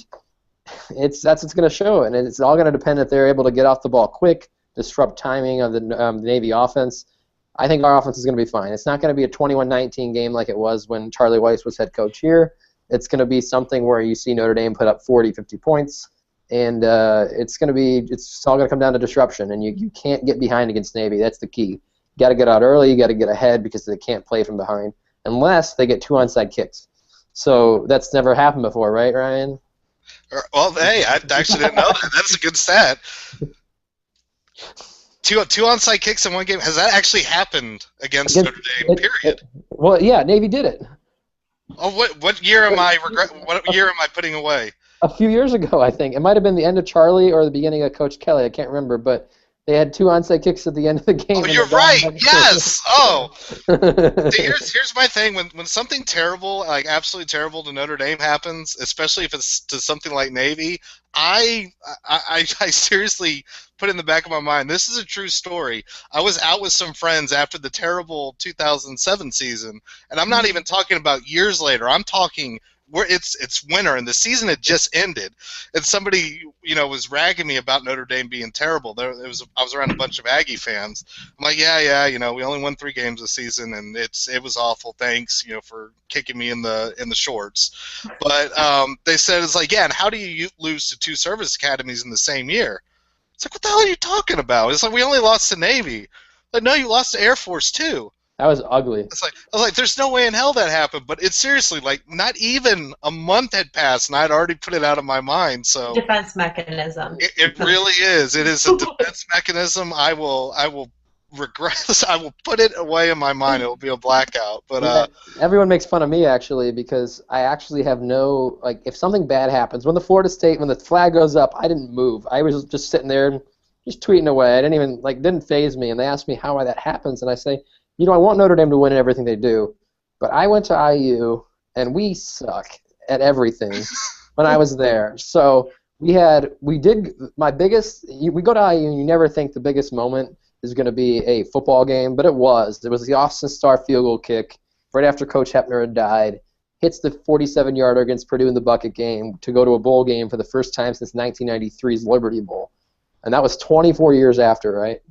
that's what's going to show, and it's all going to depend if they're able to get off the ball quick, disrupt timing of the Navy offense. I think our offense is going to be fine. It's not going to be a 21-19 game like it was when Charlie Weiss was head coach here. It's going to be something where you see Notre Dame put up 40, 50 points, and it's all going to come down to disruption, and you can't get behind against Navy. That's the key. You got to get out early. You got to get ahead because they can't play from behind unless they get 2 onside kicks. So that's never happened before, right, Ryan? Well, hey, I actually didn't know that. That's a good stat. Two onside kicks in one game. Has that actually happened against Notre Dame? Period. Well, yeah, Navy did it. Oh, what year am I putting away? A few years ago, I think. It might have been the end of Charlie or the beginning of Coach Kelly. I can't remember, but they had 2 onside kicks at the end of the game. Oh, you're right. Yes. Oh. See, here's my thing. When something terrible, like absolutely terrible to Notre Dame happens, especially if it's to something like Navy, I seriously put in the back of my mind, this is a true story. I was out with some friends after the terrible 2007 season, and I'm not even talking about years later. I'm talking where it's winter and the season had just ended, and somebody was ragging me about Notre Dame being terrible. I was around a bunch of Aggie fans. I'm like, yeah, we only won 3 games this season, and it was awful. Thanks, for kicking me in the shorts. But they said it's like, yeah, and how do you lose to 2 service academies in the same year? It's like, what the hell are you talking about? It's like, we only lost to Navy. Like, no, you lost to Air Force too. That was ugly. I was like, there's no way in hell that happened. But it's seriously, like, not even a month had passed, and I'd already put it out of my mind. So defense mechanism. It really is. It is a defense mechanism. I will regret. I will put it away in my mind. It will be a blackout. But everyone makes fun of me actually because I actually have no, like, if something bad happens when the flag goes up, I didn't move. I was just sitting there, just tweeting away. I didn't faze me. And they asked me how that happens, and I say, I want Notre Dame to win in everything they do, but I went to IU and we suck at everything when I was there. So we go to IU and you never think the biggest moment is going to be a football game, but it was. It was the Austin Starr field goal kick right after Coach Hepner had died, hits the 47-yarder against Purdue in the bucket game to go to a bowl game for the first time since 1993's Liberty Bowl. And that was 24 years after, right?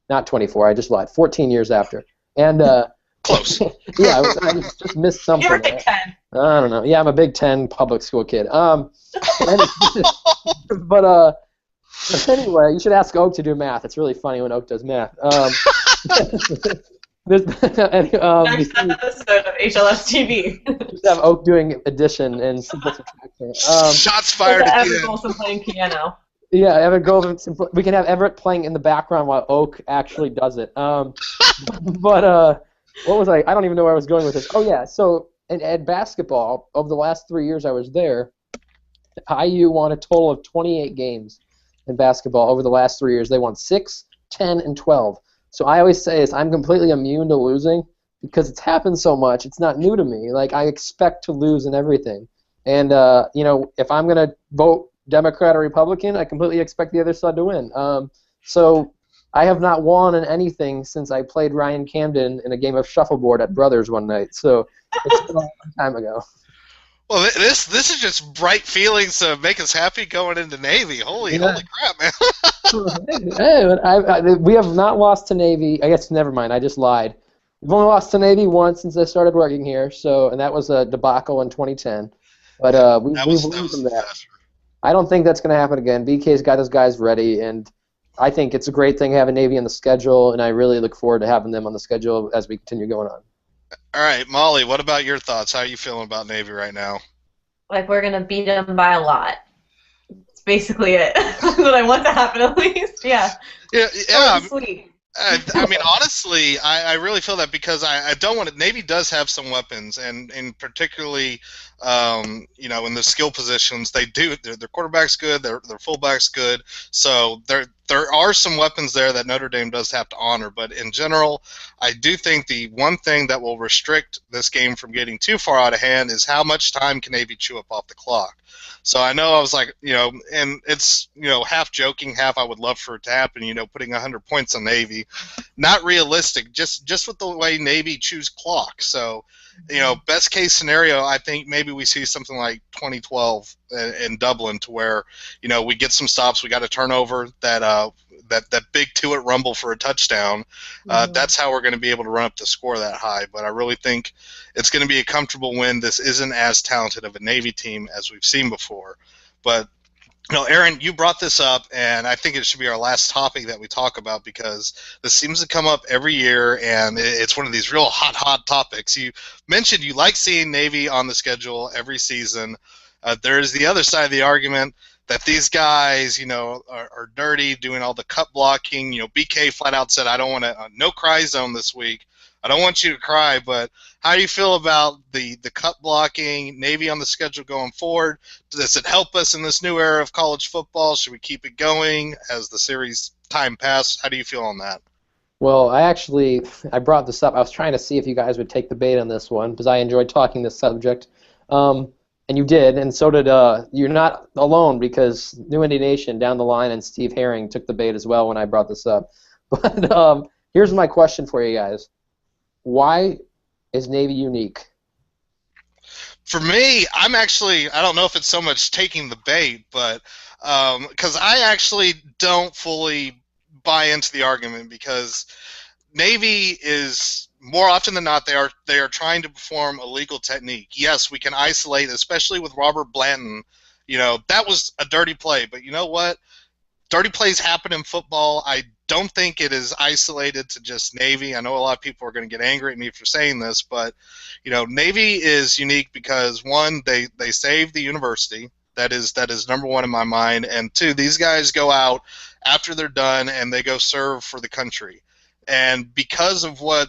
Not 24, I just lied. 14 years after. And close. Yeah, I just missed something. You're a Big Ten. I don't know. Yeah, I'm a Big Ten public school kid. But anyway, you should ask Oak to do math. It's really funny when Oak does math. Next episode of HLS TV. Just have Oak doing addition and simple subtraction. Shots fired at Everett Golson playing piano. Yeah, Everett Golson. We can have Everett playing in the background while Oak actually does it. But what was I don't even know where I was going with this. Oh yeah, so at basketball, over the last 3 years I was there, IU won a total of 28 games in basketball over the last 3 years. They won 6, 10, and 12. So I always say I'm completely immune to losing because it's happened so much. It's not new to me. Like, I expect to lose in everything. And, if I'm going to vote Democrat or Republican, I completely expect the other side to win. So I have not won in anything since I played Ryan Camden in a game of shuffleboard at Brothers one night. So it's been a long time ago. Well, this is just bright feelings to make us happy going into Navy. Holy Yeah. crap, man! Hey, we have not lost to Navy. I guess never mind. I just lied. We've only lost to Navy once since I started working here. So, and that was a debacle in 2010. But Yeah, we've that learned was from a that. disaster. I don't think that's going to happen again. BK's got his guys ready, and I think it's a great thing having Navy on the schedule, and I really look forward to having them on the schedule as we continue going on. All right, Molly, what about your thoughts? How are you feeling about Navy right now? Like we're gonna beat them by a lot. It's basically it. That's what I want to happen at least. Yeah. Yeah, Short yeah. and sweet. I mean, honestly, I really feel that because I don't want to. Navy does have some weapons, and particularly, in the skill positions, they do. Their quarterback's good. Their fullback's good. So there are some weapons there that Notre Dame does have to honor. But in general, I do think the one thing that will restrict this game from getting too far out of hand is how much time can Navy chew up off the clock. So I know I was like, and it's, half joking, half I would love for it to happen, putting 100 points on Navy. Not realistic, just with the way Navy chews clock. So, best case scenario, I think maybe we see something like 2012 in Dublin to where, we get some stops, we got a turnover, that big two-it rumble for a touchdown. That's how we're going to be able to run up the score that high. But I really think it's going to be a comfortable win. This isn't as talented of a Navy team as we've seen before. But, Aaron, you brought this up, and I think it should be our last topic that we talk about because this seems to come up every year, and it's one of these real hot topics. You mentioned you like seeing Navy on the schedule every season. There's the other side of the argument that these guys, are dirty, doing all the cut blocking. BK flat out said, I don't want to, no cry zone this week. I don't want you to cry, but how do you feel about the cut blocking, Navy on the schedule going forward? Does it help us in this new era of college football? Should we keep it going as the series time passes? How do you feel on that? Well, I brought this up. I was trying to see if you guys would take the bait on this one because I enjoyed talking this subject. And you did, and so did, you're not alone because New Indian Nation down the line and Steve Herring took the bait as well when I brought this up. But here's my question for you guys. Why is Navy unique? For me, I don't know if it's so much taking the bait, but because I actually don't fully buy into the argument because Navy is more often than not they are trying to perform a legal technique. Yes, we can isolate, especially with Robert Blanton. That was a dirty play, but you know what? Dirty plays happen in football. I don't think it is isolated to just Navy. I know a lot of people are going to get angry at me for saying this, but Navy is unique because one, they saved the university. That is number one in my mind, and two, these guys go out after they're done and they go serve for the country. And because of what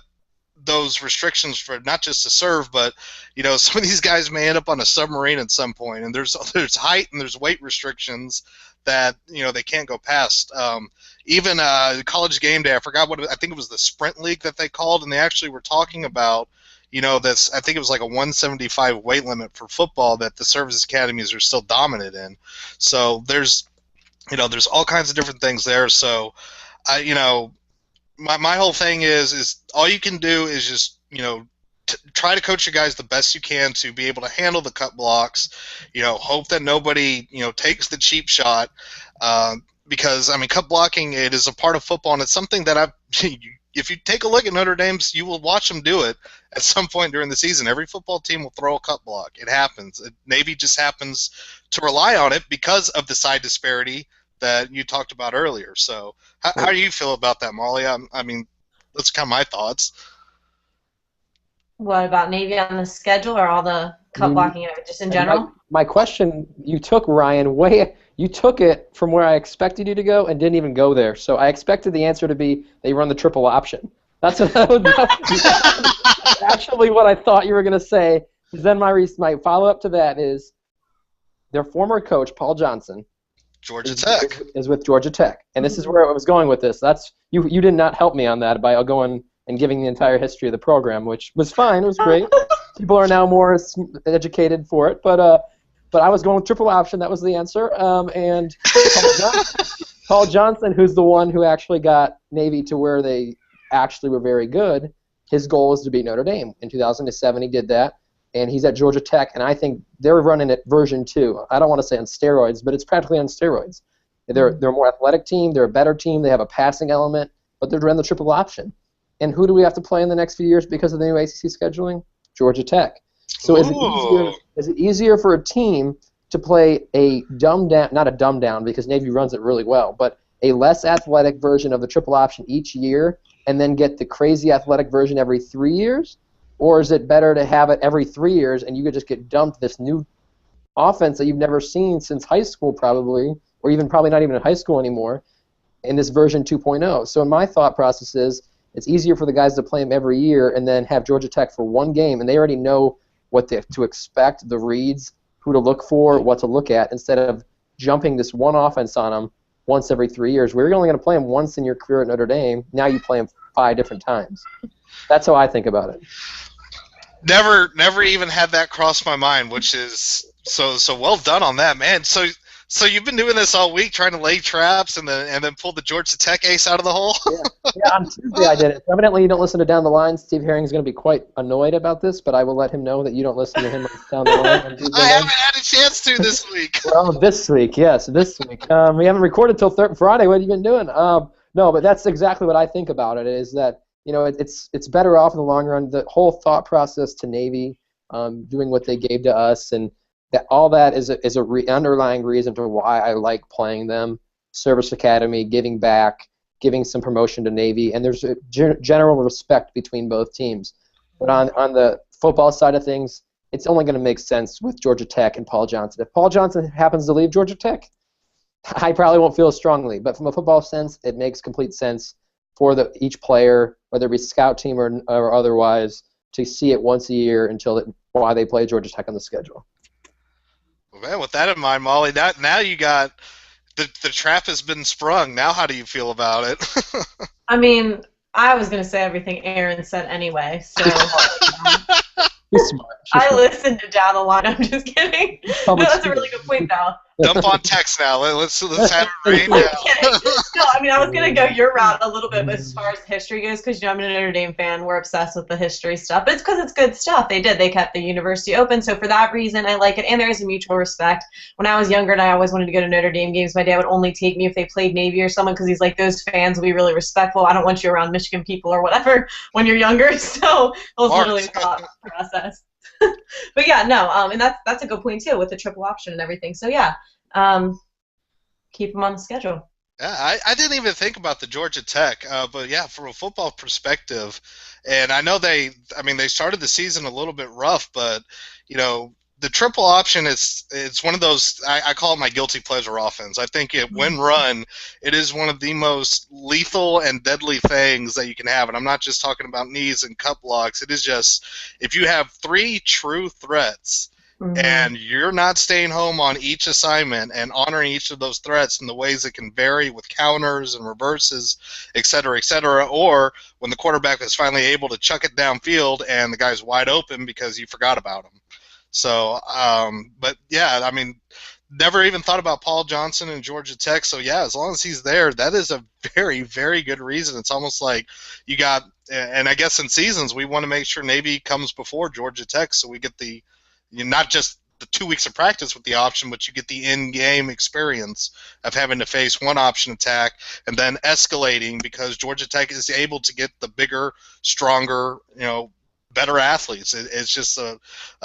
those restrictions for not just to serve, but some of these guys may end up on a submarine at some point, and there's height and there's weight restrictions that they can't go past. Even College Game Day, I forgot I think it was the Sprint League that they called, and they actually were talking about this. I think it was like a 175 weight limit for football that the service academies are still dominant in. So there's all kinds of different things there. So my whole thing is all you can do is just try to coach your guys the best you can to be able to handle the cut blocks. Hope that nobody takes the cheap shot because cut blocking, it is a part of football, and it's something that if you take a look at Notre Dame's, you will watch them do it at some point during the season. Every football team will throw a cut block. It happens. Navy just happens to rely on it because of the side disparity that you talked about earlier. So how do you feel about that, Molly? That's kind of my thoughts. What about Navy on the schedule or all the cut blocking of it, just in general? My question, you took, Ryan, you took it from where I expected you to go and didn't even go there. So I expected the answer to be they run the triple option. That's actually what I thought you were going to say. Then my follow-up to that is their former coach, Paul Johnson, Georgia Tech. Is with Georgia Tech. And this is where I was going with this. You did not help me on that by going and giving the entire history of the program, which was fine. It was great. People are now more educated for it. But I was going with triple option. That was the answer. And Paul Johnson, who's the one who actually got Navy to where they actually were very good, his goal was to beat Notre Dame. In 2007, he did that. and he's at Georgia Tech, and I think they're running it version 2. I don't want to say on steroids, but it's practically on steroids. They're a more athletic team. They're a better team. They have a passing element, but they're running the triple option. And who do we have to play in the next few years because of the new ACC scheduling? Georgia Tech. So is it easier for a team to play a dumbed down, not a dumbed down because Navy runs it really well, but a less athletic version of the triple option each year and then get the crazy athletic version every 3 years? Or is it better to have it every 3 years and you could just get dumped this new offense that you've never seen since high school probably, or even probably not even in high school anymore, in this version 2.0? So in my thought process is it's easier for the guys to play them every year and then have Georgia Tech for one game, and they already know what to expect, the reads, who to look for, what to look at, instead of jumping this one offense on them once every 3 years. We're only going to play them once in your career at Notre Dame. Now you play them 5 different times. That's how I think about it. Never even had that cross my mind, which is so well done on that, man. So you've been doing this all week, trying to lay traps and then pull the Georgia Tech ace out of the hole? Yeah, on Tuesday I did it. Evidently you don't listen to Down the Line. Steve Herring's going to be quite annoyed about this, but I will let him know that you don't listen to him Down the Line. I haven't had a chance to this week. Well, this week, yes, this week. We haven't recorded till Friday. What have you been doing? No, but that's exactly what I think about it, is that it's better off in the long run. The whole thought process to Navy, doing what they gave to us, and all that is a underlying reason to why I like playing them. Service Academy, giving back, giving some promotion to Navy, and there's a general respect between both teams. But on the football side of things, it's only going to make sense with Georgia Tech and Paul Johnson. If Paul Johnson happens to leave Georgia Tech, I probably won't feel as strongly. But from a football sense, it makes complete sense for each player, whether it be scout team or otherwise, to see it once a year until why they play Georgia Tech on the schedule. Well, man, with that in mind, Molly, now you got the trap has been sprung. Now how do you feel about it? I mean, I was going to say everything Aaron said anyway, so She's smart. I listened to Down the Line. I'm just kidding. No, that's a really good point, though. Dump on text now. Let's have it rain now. No, I mean, I was going to go your route a little bit as far as history goes, because I'm a Notre Dame fan. We're obsessed with the history stuff. But it's because it's good stuff. They kept the university open, so for that reason, I like it. And there is a mutual respect. When I was younger and I always wanted to go to Notre Dame games, my dad would only take me if they played Navy or someone, because he's like, those fans will be really respectful. I don't want you around Michigan people or whatever when you're younger. So it was literally a thought process. But yeah, no, and that's a good point too with the triple option and everything. So yeah, keep them on the schedule. Yeah, I didn't even think about the Georgia Tech, but yeah, from a football perspective, and I know they started the season a little bit rough, but the triple option it's one of those, I call it my guilty pleasure offense. I think when run, it is one of the most lethal and deadly things that you can have. And I'm not just talking about knees and cut blocks. It is just, if you have 3 true threats and you're not staying home on each assignment and honoring each of those threats in the ways it can vary with counters and reverses, et cetera, or when the quarterback is finally able to chuck it downfield and the guy's wide open because you forgot about him. So, but yeah, I mean, never even thought about Paul Johnson and Georgia Tech. So yeah, as long as he's there, that is a very, very good reason. It's almost like you got, and I guess in seasons we want to make sure Navy comes before Georgia Tech, so we get not just the 2 weeks of practice with the option, but you get the in-game experience of having to face one option attack and then escalating because Georgia Tech is able to get the bigger, stronger, better athletes. It's just a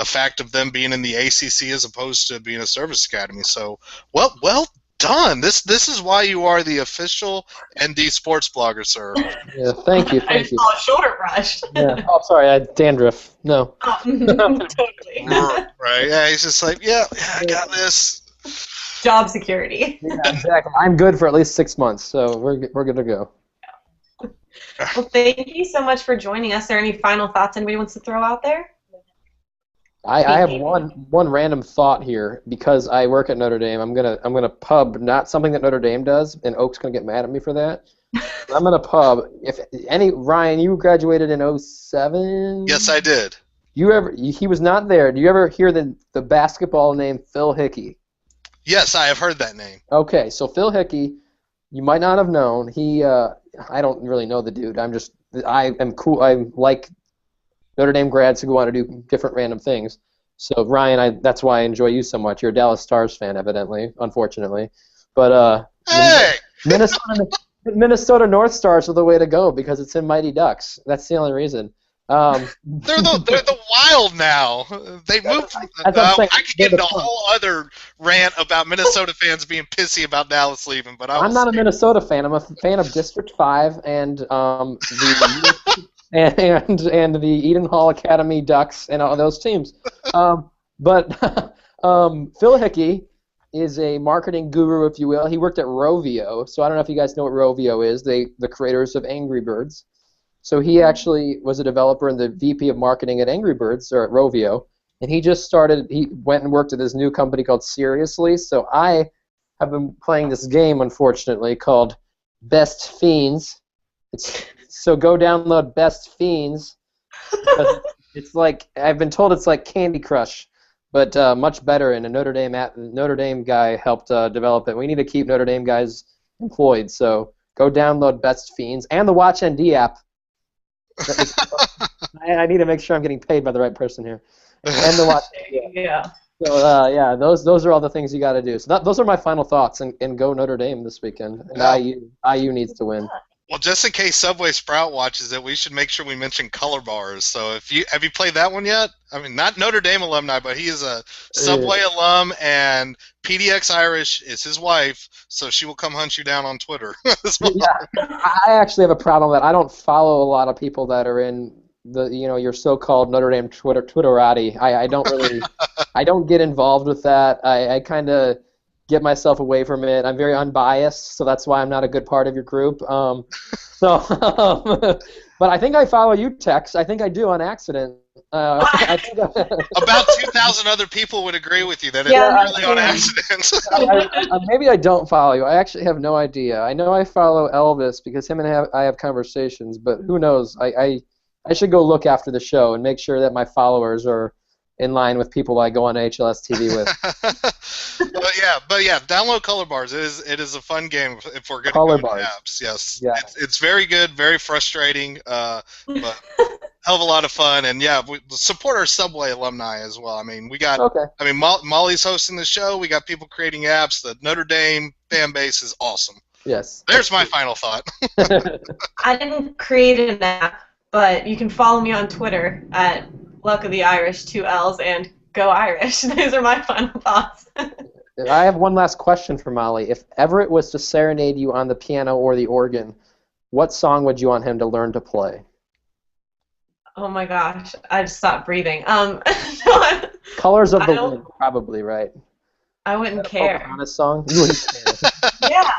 fact of them being in the ACC as opposed to being a service academy. So, well done. This is why you are the official ND sports blogger, sir. Yeah, thank you. I just saw a shoulder brush. Yeah. Oh, sorry, I had dandruff. No. Oh, totally. Right. Yeah, he's just like, yeah, I got this. Job security. Yeah, exactly. I'm good for at least 6 months, so we're good to go. Well, thank you so much for joining us. Are there any final thoughts anybody wants to throw out there? I have one random thought here because I work at Notre Dame. I'm gonna pub not something that Notre Dame does, and Oak's gonna get mad at me for that. I'm gonna pub. Ryan, you graduated in 07? Yes, I did. He was not there. Do you ever hear the basketball name Phil Hickey? Yes, I have heard that name. Okay, so Phil Hickey, you might not have known. I don't really know the dude. I am cool. I like Notre Dame grads who want to do different random things. So Ryan, that's why I enjoy you so much. You're a Dallas Stars fan, evidently, unfortunately. But Hey! Minnesota North Stars are the way to go because it's in Mighty Ducks. That's the only reason. They're the Wild now. They moved. I could get into a whole other rant about Minnesota fans being pissy about Dallas leaving, but I'm not a Minnesota fan. I'm a fan of District 5 and and the Eden Hall Academy Ducks and all those teams. But Phil Hickey is a marketing guru, if you will. He worked at Rovio, so I don't know if you guys know what Rovio is. The creators of Angry Birds. So he actually was a developer and the VP of marketing at Angry Birds, or at Rovio, and he went and worked at this new company called Seriously. So I have been playing this game, unfortunately, called Best Fiends. So go download Best Fiends. It's like, I've been told it's like Candy Crush, but much better, and a Notre Dame guy helped develop it. We need to keep Notre Dame guys employed, so go download Best Fiends and the WatchND app. I need to make sure I'm getting paid by the right person here. And the WatchND app. Yeah. So those are all the things you got to do. So those are my final thoughts, and go Notre Dame this weekend. And IU needs to win. Well, just in case Subway Sprout watches it, we should make sure we mention Color Bars. So have you played that one yet? I mean, not Notre Dame alumni, but he is a Subway alum, and PDX Irish is his wife, so she will come hunt you down on Twitter. Yeah, I actually have a problem with that. I don't follow a lot of people that are in your so-called Notre Dame Twitterati. I don't really, I don't get involved with that. I kind of get myself away from it. I'm very unbiased, so that's why I'm not a good part of your group. But I think I follow you, Tex. I think I do on accident. About 2,000 other people would agree with you that it's really on accident. Maybe I don't follow you. I actually have no idea. I know I follow Elvis because him and I have conversations, but who knows? I should go look after the show and make sure that my followers are in line with people I go on HLS TV with. but yeah, download Color Bars. It is a fun game if we're going to go to apps. Yes, yeah. It's very good, very frustrating, but hell of a lot of fun. And yeah, we support our Subway alumni as well. I mean, Molly's hosting the show. We got people creating apps. The Notre Dame fan base is awesome. Yes. There's my final thought. I didn't create an app, but you can follow me on Twitter at Luck of the Irish, 2 L's, and Go Irish. Those are my final thoughts. I have one last question for Molly. If Everett was to serenade you on the piano or the organ, what song would you want him to learn to play? Oh my gosh, I just stopped breathing. Colors of the Wind, probably, right? I wouldn't care. Pocahontas song? You wouldn't care. Yeah,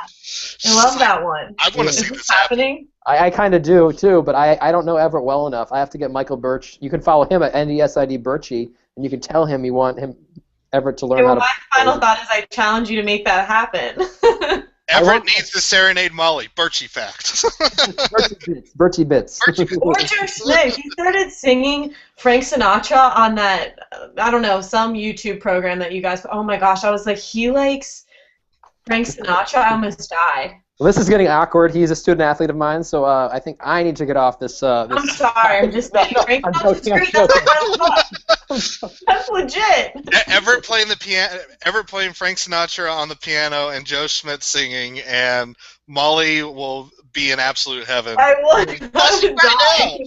I love that one. I want to see this happening. I kind of do, too, but I don't know Everett well enough. I have to get Michael Birch. You can follow him at NDSID Birchie, and you can tell him you want Everett to learn how to play. My final thought is I challenge you to make that happen. Everett needs to serenade Molly. Birchie fact. Birchie bits. Or Joe Schmidt. He started singing Frank Sinatra on that, I don't know, some YouTube program that you guys, oh my gosh, I was like, he likes Frank Sinatra? I almost died. Well, this is getting awkward. He's a student athlete of mine, so I think I need to get off this. I'm sorry. I'm just saying. Frank Sinatra's That's legit. Everett playing the piano. Everett playing Frank Sinatra on the piano, and Joe Schmidt singing, and Molly will be in absolute heaven. I would die.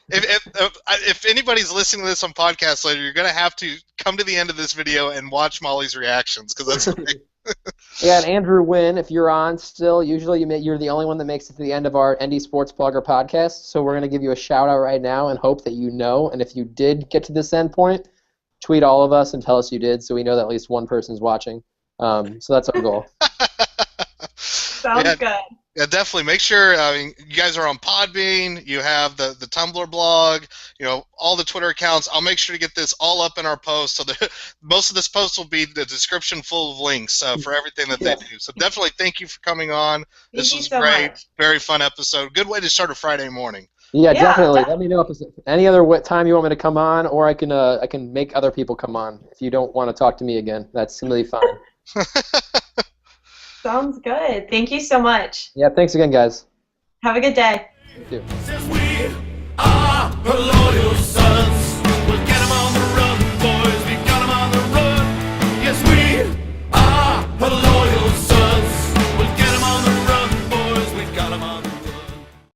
If anybody's listening to this on podcast later, you're gonna have to come to the end of this video and watch Molly's reactions because that's great. Yeah, and Andrew Wynn, if you're on still, usually you're the only one that makes it to the end of our ND Sports Blogger podcast, so we're going to give you a shout-out right now and hope that you know, and if you did get to this end point, tweet all of us and tell us you did so we know that at least one person's watching. So that's our goal. Sounds good. Yeah, definitely. Make sure, you guys are on Podbean, you have the Tumblr blog, all the Twitter accounts. I'll make sure to get this all up in our post. So most of this post will be the description full of links for everything that they do. So definitely thank you for coming on. This was great. Very fun episode. Good way to start a Friday morning. Yeah, definitely. Let me know if there's any other time you want me to come on, or I can make other people come on if you don't want to talk to me again. That's really fine. Sounds good. Thank you so much. Yeah, thanks again, guys. Have a good day. You too. her loyal sons.